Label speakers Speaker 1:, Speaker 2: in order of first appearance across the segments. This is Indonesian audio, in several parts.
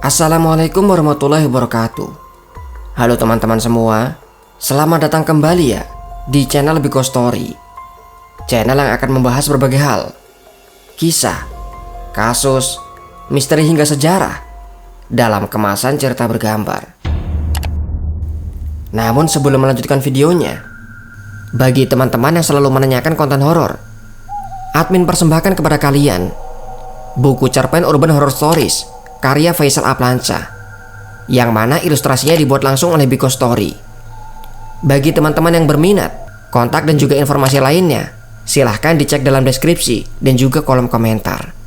Speaker 1: Assalamualaikum warahmatullahi wabarakatuh. Halo teman-teman semua, selamat datang kembali ya di channel Biko Story. Channel yang akan membahas berbagai hal, kisah, kasus, misteri hingga sejarah dalam kemasan cerita bergambar. Namun sebelum melanjutkan videonya, bagi teman-teman yang selalu menanyakan konten horor, admin persembahkan kepada kalian buku cerpen Urban Horror Stories karya Faisal Aplanca, yang mana ilustrasinya dibuat langsung oleh Biko Story. Bagi teman-teman yang berminat, kontak dan juga informasi lainnya silahkan dicek dalam deskripsi dan juga kolom komentar.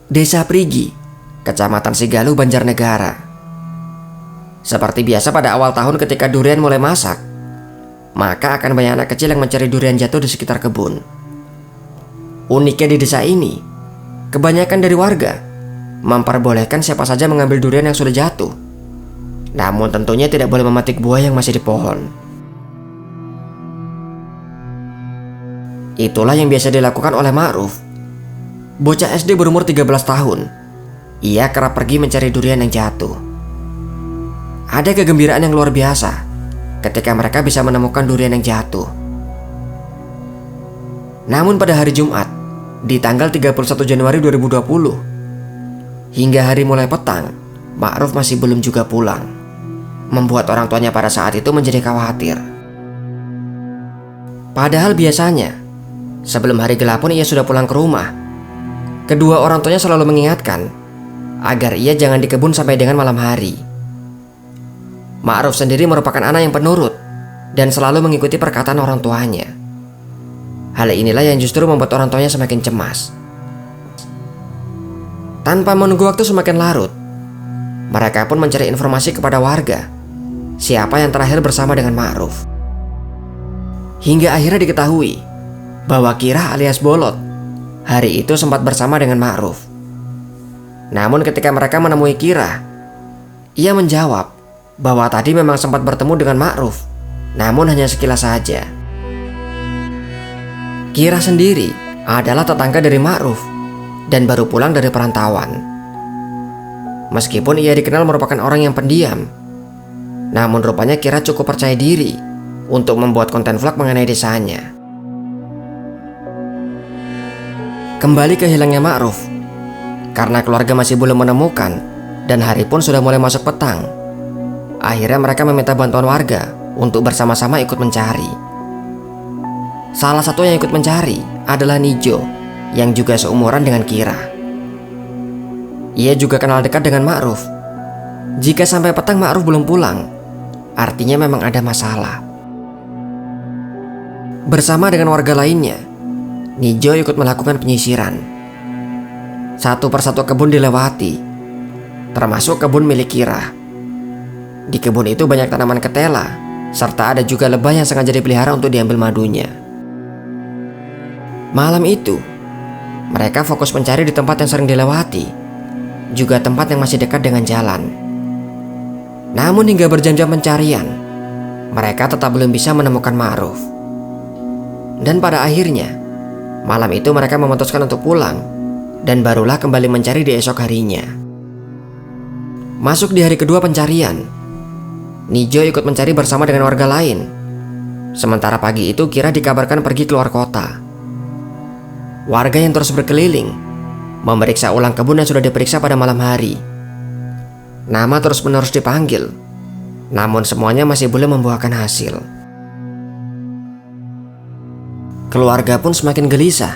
Speaker 1: Desa Prigi, Kecamatan Sigalu, Banjarnegara. Seperti biasa pada awal tahun ketika durian mulai masak, maka akan banyak anak kecil yang mencari durian jatuh di sekitar kebun. Uniknya di desa ini, kebanyakan dari warga memperbolehkan siapa saja mengambil durian yang sudah jatuh. Namun tentunya tidak boleh memetik buah yang masih di pohon. Itulah yang biasa dilakukan oleh Ma'ruf, bocah SD berumur 13 tahun. Ia kerap pergi mencari durian yang jatuh. Ada kegembiraan yang luar biasa ketika mereka bisa menemukan durian yang jatuh. Namun pada hari Jumat, di tanggal 31 Januari 2020, hingga hari mulai petang, Ma'ruf masih belum juga pulang, membuat orang tuanya pada saat itu menjadi khawatir. Padahal biasanya, sebelum hari gelap pun ia sudah pulang ke rumah. Kedua orang tuanya selalu mengingatkan agar ia jangan di kebun sampai dengan malam hari. Ma'ruf sendiri merupakan anak yang penurut dan selalu mengikuti perkataan orang tuanya. Hal inilah yang justru membuat orang tuanya semakin cemas. Tanpa menunggu waktu semakin larut, mereka pun mencari informasi kepada warga siapa yang terakhir bersama dengan Ma'ruf. Hingga akhirnya diketahui bahwa Kirah alias Bolot hari itu sempat bersama dengan Ma'ruf. Namun ketika mereka menemui Kirah, ia menjawab bahwa tadi memang sempat bertemu dengan Ma'ruf, namun hanya sekilas saja. Kirah sendiri adalah tetangga dari Ma'ruf dan baru pulang dari perantauan. Meskipun ia dikenal merupakan orang yang pendiam, namun rupanya Kirah cukup percaya diri untuk membuat konten vlog mengenai desanya. Kembali ke hilangnya Ma'ruf, karena keluarga masih belum menemukan dan hari pun sudah mulai masuk petang, akhirnya mereka meminta bantuan warga untuk bersama-sama ikut mencari. Salah satu yang ikut mencari adalah Nijo, yang juga seumuran dengan Kirah. Ia juga kenal dekat dengan Ma'ruf. Jika sampai petang Ma'ruf belum pulang, artinya memang ada masalah. Bersama dengan warga lainnya, Nijo ikut melakukan penyisiran. Satu persatu kebun dilewati, termasuk kebun milik Kirah. Di kebun itu banyak tanaman ketela, serta ada juga lebah yang sengaja dipelihara untuk diambil madunya. Malam itu, mereka fokus mencari di tempat yang sering dilewati, juga tempat yang masih dekat dengan jalan. Namun hingga berjam-jam pencarian, mereka tetap belum bisa menemukan Ma'ruf. Dan pada akhirnya, malam itu mereka memutuskan untuk pulang dan barulah kembali mencari di esok harinya. Masuk di hari kedua pencarian, Nijo ikut mencari bersama dengan warga lain. Sementara pagi itu Kirah dikabarkan pergi keluar kota. Warga yang terus berkeliling memeriksa ulang kebun yang sudah diperiksa pada malam hari. Nama terus-menerus dipanggil, namun semuanya masih belum membuahkan hasil. Keluarga pun semakin gelisah.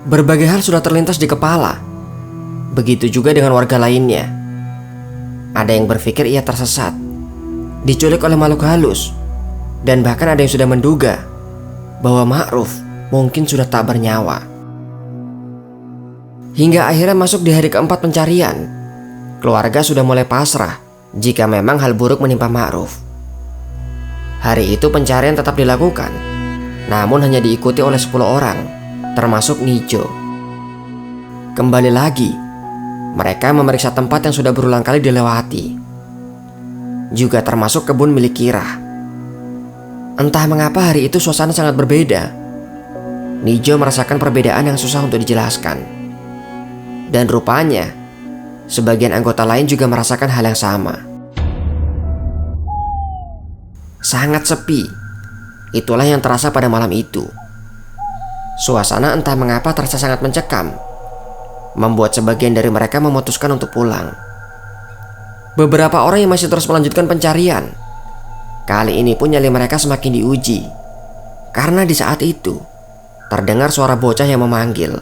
Speaker 1: Berbagai hal sudah terlintas di kepala. Begitu juga dengan warga lainnya. Ada yang berpikir ia tersesat, diculik oleh makhluk halus, dan bahkan ada yang sudah menduga bahwa Ma'ruf mungkin sudah tak bernyawa. Hingga akhirnya masuk di hari keempat pencarian, keluarga sudah mulai pasrah jika memang hal buruk menimpa Ma'ruf. Hari itu pencarian tetap dilakukan, namun hanya diikuti oleh 10 orang, termasuk Nijo. Kembali lagi, mereka memeriksa tempat yang sudah berulang kali dilewati, juga termasuk kebun milik Kirah. Entah mengapa hari itu suasana sangat berbeda. Nijo merasakan perbedaan yang susah untuk dijelaskan. Dan rupanya, sebagian anggota lain juga merasakan hal yang sama. Sangat sepi. Itulah yang terasa pada malam itu. Suasana entah mengapa terasa sangat mencekam, membuat sebagian dari mereka memutuskan untuk pulang. Beberapa orang yang masih terus melanjutkan pencarian. Kali ini pun nyali mereka semakin diuji, karena di saat itu terdengar suara bocah yang memanggil.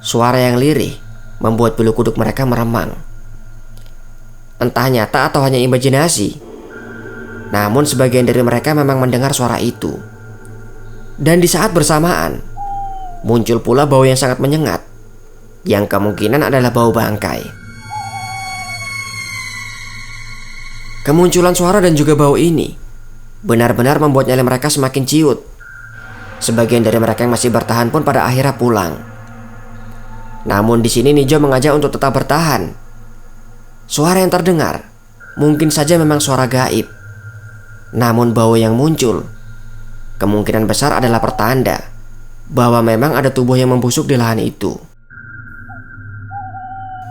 Speaker 1: Suara yang lirih membuat bulu kuduk mereka meremang. Entah nyata atau hanya imajinasi, namun sebagian dari mereka memang mendengar suara itu. Dan di saat bersamaan muncul pula bau yang sangat menyengat, yang kemungkinan adalah bau bangkai. Kemunculan suara dan juga bau ini benar-benar membuat nyali mereka semakin ciut. Sebagian dari mereka yang masih bertahan pun pada akhirnya pulang. Namun di sini Nijo mengajak untuk tetap bertahan. Suara yang terdengar mungkin saja memang suara gaib, namun bau yang muncul kemungkinan besar adalah pertanda bahwa memang ada tubuh yang membusuk di lahan itu.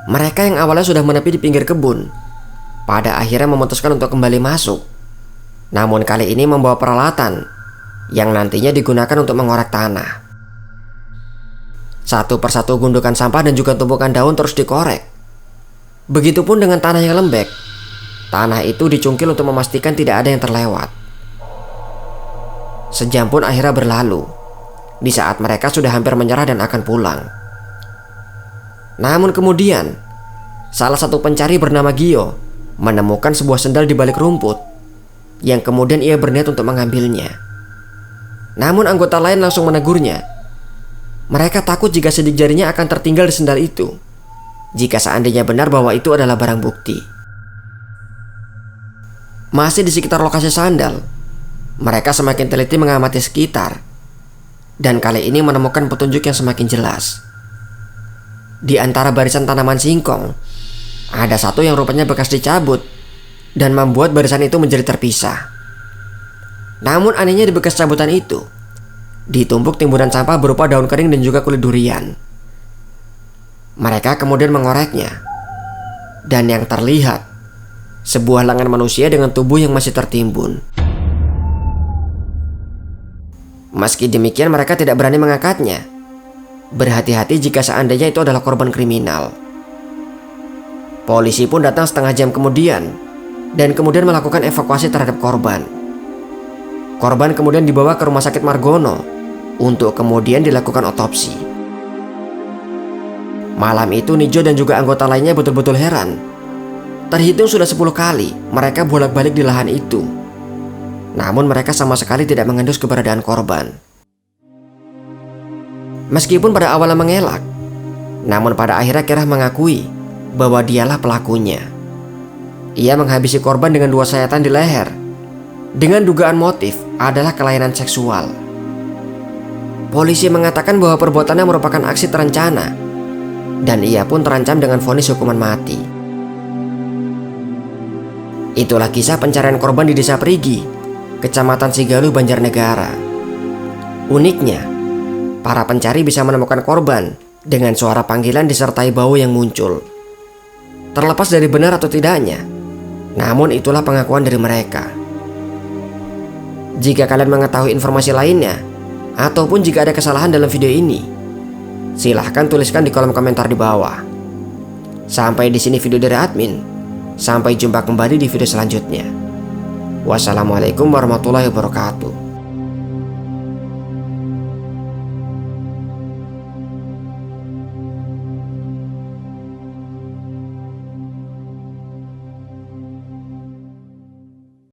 Speaker 1: Mereka yang awalnya sudah menepi di pinggir kebun pada akhirnya memutuskan untuk kembali masuk. Namun kali ini membawa peralatan yang nantinya digunakan untuk mengorek tanah. Satu persatu gundukan sampah dan juga tumpukan daun terus dikorek. Begitupun dengan tanah yang lembek. Tanah itu dicungkil untuk memastikan tidak ada yang terlewat. Sejam pun akhirnya berlalu, di saat mereka sudah hampir menyerah dan akan pulang. Namun kemudian salah satu pencari bernama Gio menemukan sebuah sendal di balik rumput, yang kemudian ia berniat untuk mengambilnya. Namun anggota lain langsung menegurnya. Mereka takut jika sidik jarinya akan tertinggal di sendal itu, jika seandainya benar bahwa itu adalah barang bukti. Masih di sekitar lokasi sandal, mereka semakin teliti mengamati sekitar, dan kali ini menemukan petunjuk yang semakin jelas. Di antara barisan tanaman singkong, ada satu yang rupanya bekas dicabut dan membuat barisan itu menjadi terpisah. Namun anehnya di bekas cabutan itu ditumpuk timbunan sampah berupa daun kering dan juga kulit durian. Mereka kemudian mengoreknya, dan yang terlihat sebuah lengan manusia dengan tubuh yang masih tertimbun. Meski demikian mereka tidak berani mengangkatnya, berhati-hati jika seandainya itu adalah korban kriminal. Polisi pun datang setengah jam kemudian dan kemudian melakukan evakuasi terhadap korban. Korban kemudian dibawa ke rumah sakit Margono untuk kemudian dilakukan otopsi. Malam itu Nijo dan juga anggota lainnya betul-betul heran. Terhitung sudah 10 kali mereka bolak-balik di lahan itu, namun mereka sama sekali tidak mengendus keberadaan korban. Meskipun pada awalnya mengelak, namun pada akhirnya Kerah mengakui bahwa dialah pelakunya. Ia menghabisi korban dengan 2 sayatan di leher, dengan dugaan motif adalah kelainan seksual. Polisi mengatakan bahwa perbuatannya merupakan aksi terencana, dan ia pun terancam dengan vonis hukuman mati. Itulah kisah pencarian korban di Desa Perigi, Kecamatan Sigaluh, Banjarnegara. Uniknya, para pencari bisa menemukan korban dengan suara panggilan disertai bau yang muncul. Terlepas dari benar atau tidaknya, namun itulah pengakuan dari mereka. Jika kalian mengetahui informasi lainnya, ataupun jika ada kesalahan dalam video ini, silahkan tuliskan di kolom komentar di bawah. Sampai di sini video dari admin. Sampai jumpa kembali di video selanjutnya. Wassalamualaikum warahmatullahi wabarakatuh.